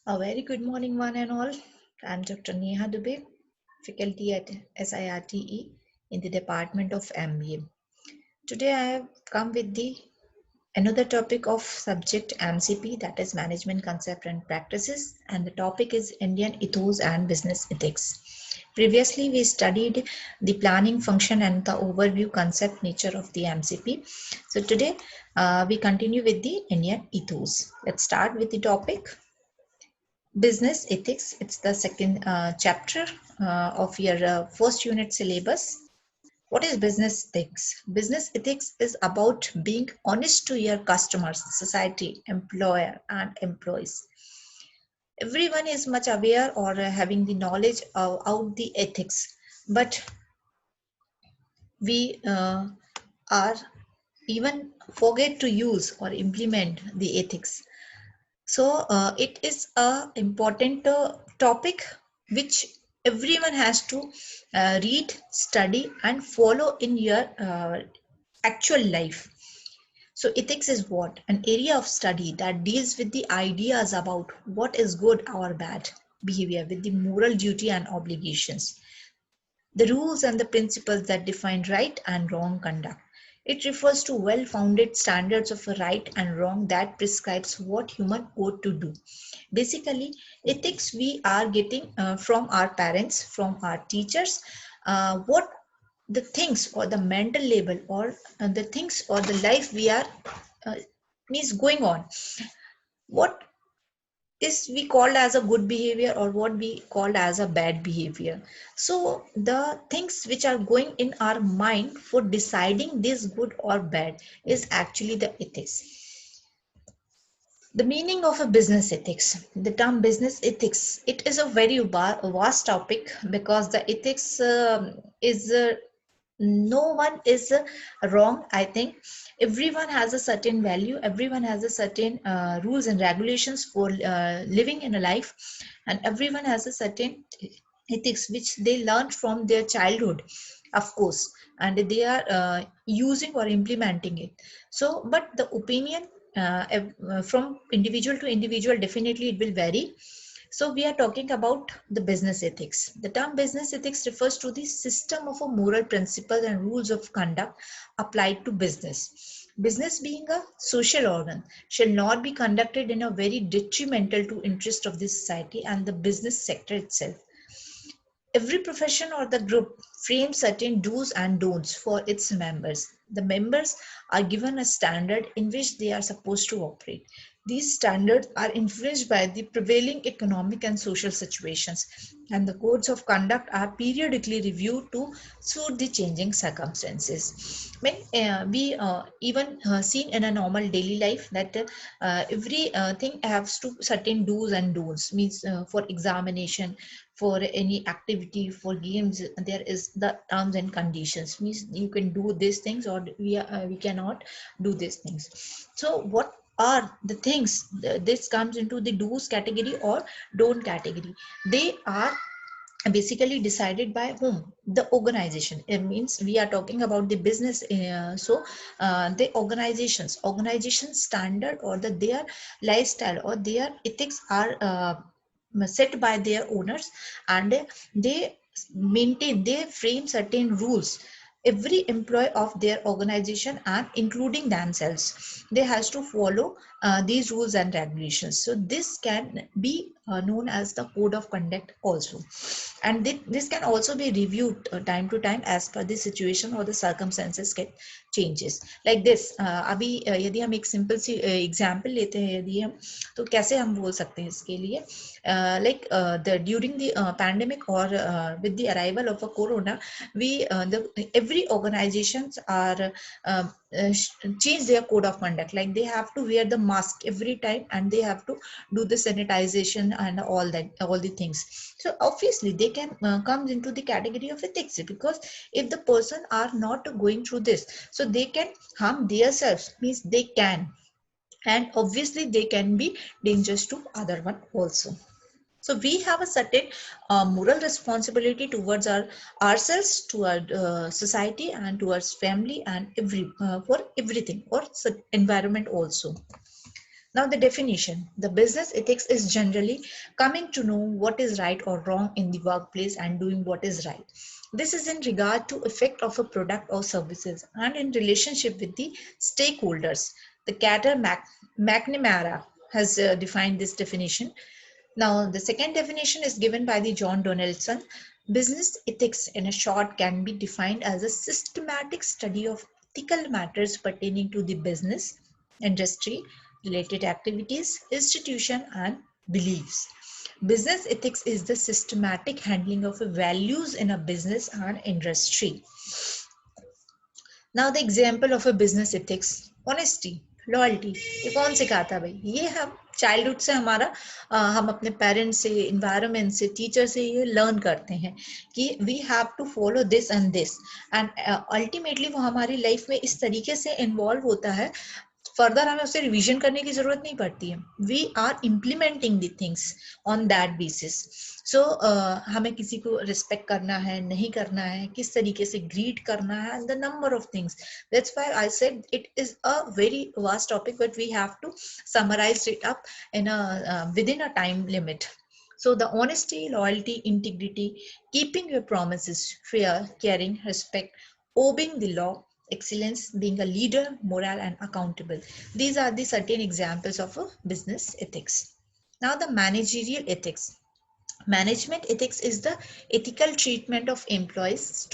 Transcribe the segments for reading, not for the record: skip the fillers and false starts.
A very good morning, one and all. I'm Dr. Neha Dubey, faculty at SIRTE in the Department of MBA. Today, I have come with the another topic of subject MCP, that is Management Concept and Practices, and the topic is Indian Ethos and Business Ethics. Previously, we studied the planning function and the overview concept nature of the MCP. So today, we continue with the Indian Ethos. Let's start with the topic. Business ethics, it's the second chapter of your first unit syllabus. What is business ethics? Business ethics is about being honest to your customers, society, employer, and employees. Everyone is much aware or having the knowledge of the ethics, but we are even forget to use or implement the ethics. So it is a important topic which everyone has to read, study, and follow in your actual life. So ethics is what? An area of study that deals with the ideas about what is good or bad behavior with the moral duty and obligations, the rules and the principles that define right and wrong conduct. It refers to well-founded standards of right and wrong that prescribes what human ought to do. Basically, ethics we are getting from our parents, from our teachers, what the things or the mental label or the things or the life we are uh, is going on. What is we called as a good behavior or what we called as a bad behavior. So the things which are going in our mind for deciding this good or bad is actually the ethics. The meaning of a business ethics, the term business ethics, it is a very vast topic because the ethics is no one is wrong. I think everyone has a certain value, everyone has a certain rules and regulations for living in a life, and everyone has a certain ethics which they learned from their childhood, of course, and they are using or implementing it. So but the opinion from individual to individual, definitely it will vary. So we are talking about the business ethics. The term business ethics refers to the system of a moral principles and rules of conduct applied to business. Business being a social organ shall not be conducted in a very detrimental to interest of the society and the business sector itself. Every profession or the group frames certain do's and don'ts for its members. The members are given a standard in which they are supposed to operate. These standards are influenced by the prevailing economic and social situations, and the codes of conduct are periodically reviewed to suit the changing circumstances. When we even seen in a normal daily life that every thing has to certain do's and don'ts, means for examination, for any activity, for games, there is the terms and conditions, means you can do these things or we cannot do these things. So what are the things, this comes into the do's category or don't category. They are basically decided by whom? The organization. It means we are talking about the business. The organization standard or their lifestyle or their ethics are set by their owners, and they they frame certain rules. Every employee of their organization and including themselves, they has to follow these rules and regulations. So this can be known as the code of conduct also, and this can also be reviewed time to time as per the situation or the circumstances get changes. Like this, अभी यदि हम एक simple सी example लेते हैं, यदि हम तो कैसे हम बोल सकते हैं इसके लिए, like the during the pandemic or with the arrival of a corona, every organizations are uh, change their code of conduct, like they have to wear the mask every time and they have to do the sanitization and all the things. So obviously they can come into the category of ethics, because if the person are not going through this, so they can harm themselves, means they can, and obviously they can be dangerous to other one also. So we have a certain moral responsibility towards ourselves, to our society, and towards family, and for everything or environment also. Now the definition, the business ethics is generally coming to know what is right or wrong in the workplace and doing what is right. This is in regard to effect of a product or services and in relationship with the stakeholders. The Cater McNamara has defined this definition. Now, the second definition is given by the John Donaldson. Business ethics, in a short, can be defined as a systematic study of ethical matters pertaining to the business, industry, related activities, institution, and beliefs. Business ethics is the systematic handling of values in a business and industry. Now, the example of a business ethics, honesty, loyalty, ये कौन सिखाता है भाई? ये हम childhood से हमारा हम अपने पेरेंट्स से, इन्वायरमेंट से, टीचर से ये लर्न करते हैं कि we have to follow this and this, and ultimately वो हमारी लाइफ में इस तरीके से इन्वॉल्व होता है, फर्दर हमें उससे रिवीजन करने की जरूरत नहीं पड़ती है. We are implementing the things on that basis. So हमें किसी को रिस्पेक्ट करना है, नहीं करना है, किस तरीके से ग्रीट करना है, the number of things. That's why I said it is a very vast topic, but we have to summarize it up in within a time limit. So the honesty, loyalty, integrity, keeping your promises, fair, caring, respect, obeying the law, excellence, being a leader, moral, and accountable. These are the certain examples of a business ethics. Now the managerial ethics. Management ethics is the ethical treatment of employees,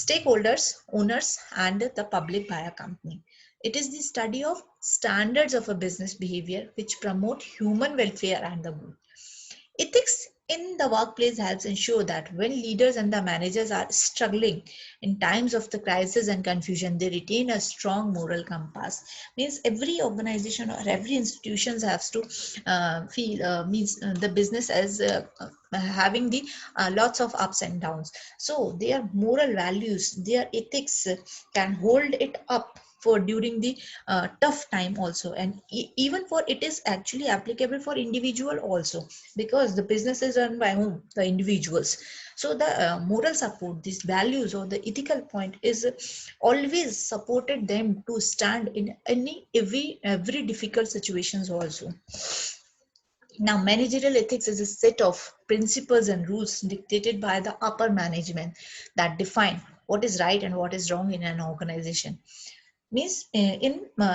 stakeholders, owners, and the public by a company. It is the study of standards of a business behavior which promote human welfare and the good. Ethics in the workplace helps ensure that when leaders and the managers are struggling in times of the crisis and confusion, they retain a strong moral compass. Means every organization or every institution has to feel the business as having the lots of ups and downs. So their moral values, their ethics can hold it up for during the tough time also, and even for it is actually applicable for individual also, because the business is run by whom? The individuals. So the moral support, these values or the ethical point is always supported them to stand in every difficult situations also. Now, managerial ethics is a set of principles and rules dictated by the upper management that define what is right and what is wrong in an organization. Means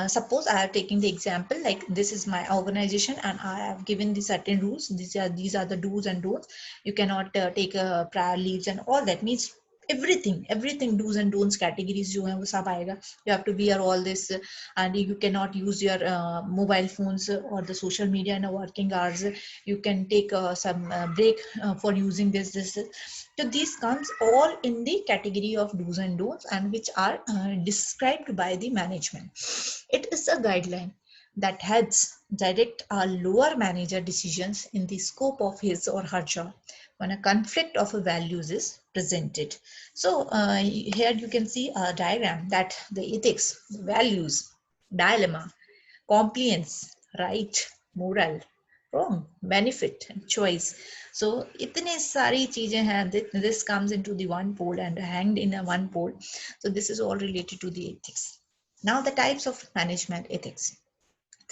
suppose I have taken the example like this is my organization and I have given the certain rules. These are the do's and don'ts. You cannot take prior leaves and all that. Means everything do's and don'ts categories जो हैं वो सब आएगा. You have to wear all this and you cannot use your mobile phones or the social media in a working hours. You can take some break for using this. So these comes all in the category of do's and don'ts, and which are described by the management. It is a guideline that helps direct our lower manager decisions in the scope of his or her job when a conflict of values is presented. So here you can see a diagram that the ethics, values, dilemma, compliance, right, moral, wrong, benefit, and choice. So itne sari cheezein hain, this comes into the one pole and hanged in a one pole. So this is all related to the ethics. Now the types of management ethics.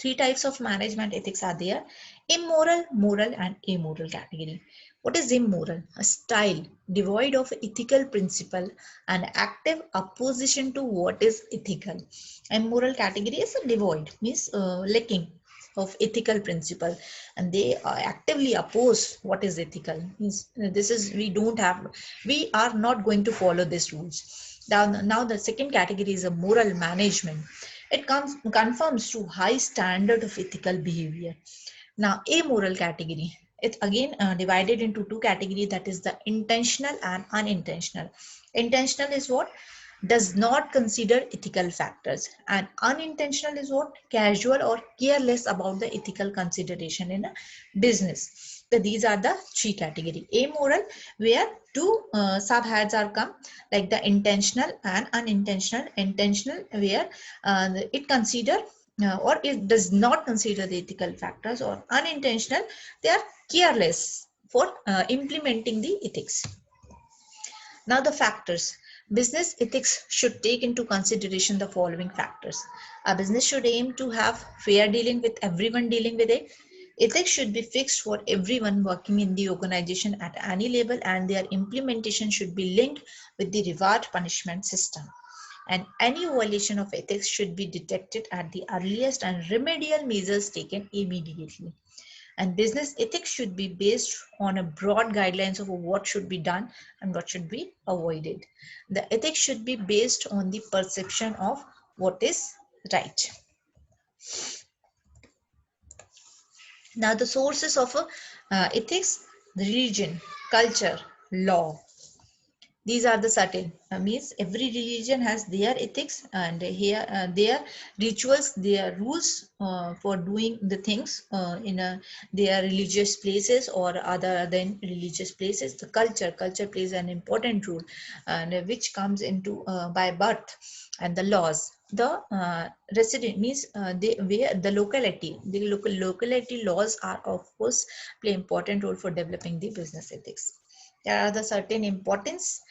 3 types of management ethics are there: immoral, moral, and amoral category. What is immoral? A style devoid of ethical principle and active opposition to what is ethical. Immoral category is a devoid, means lacking of ethical principle, and they actively oppose what is ethical. Means this is we are not going to follow these rules. Now the second category is a moral management. It conforms to high standard of ethical behavior. Now, amoral category. It's again divided into 2 categories, that is the intentional and unintentional. Intentional is what? Does not consider ethical factors, and unintentional is what? Casual or careless about the ethical consideration in a business. So these are the 3 categories. Amoral, where 2 subheads are come, like the intentional and unintentional. Intentional, where it consider or it does not consider the ethical factors, or unintentional, they are careless for implementing the ethics. Now the factors. Business ethics should take into consideration the following factors. A business should aim to have fair dealing with everyone dealing with it. Ethics should be fixed for everyone working in the organization at any level, and their implementation should be linked with the reward punishment system. And any violation of ethics should be detected at the earliest and remedial measures taken immediately. And business ethics should be based on a broad guidelines of what should be done and what should be avoided. The ethics should be based on the perception of what is right. Now, the sources of ethics: religion, culture, law. These are the certain means every religion has their ethics, and here their rituals, their rules for doing the things in their religious places or other than religious places. The culture plays an important role, and which comes into by birth. And the laws, the resident means they where the locality, the locality laws are of course play important role for developing the business ethics. There are the certain importance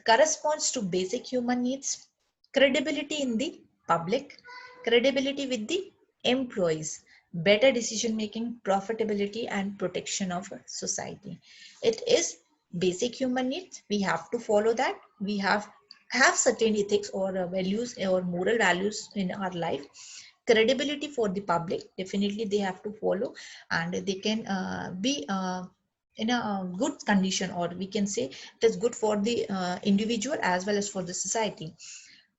corresponds to basic human needs: credibility in the public, credibility with the employees, better decision making, profitability, and protection of society. It is basic human needs. We have to follow that. We have certain ethics or values or moral values in our life. Credibility for the public, definitely they have to follow, and they can be in a good condition, or we can say it is good for the individual as well as for the society.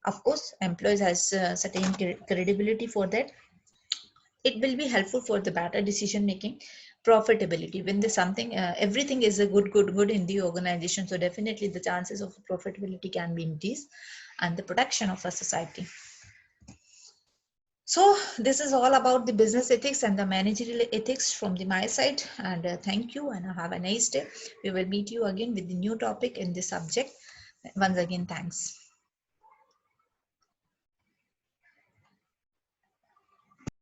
Of course, employees has certain credibility for that. It will be helpful for the better decision making. Profitability, when there's something everything is a good in the organization, so definitely the chances of profitability can be increased. And the protection of a society. So this is all about the business ethics and the managerial ethics from the my side. And thank you, and have a nice day. We will meet you again with the new topic in this subject. Once again, thanks.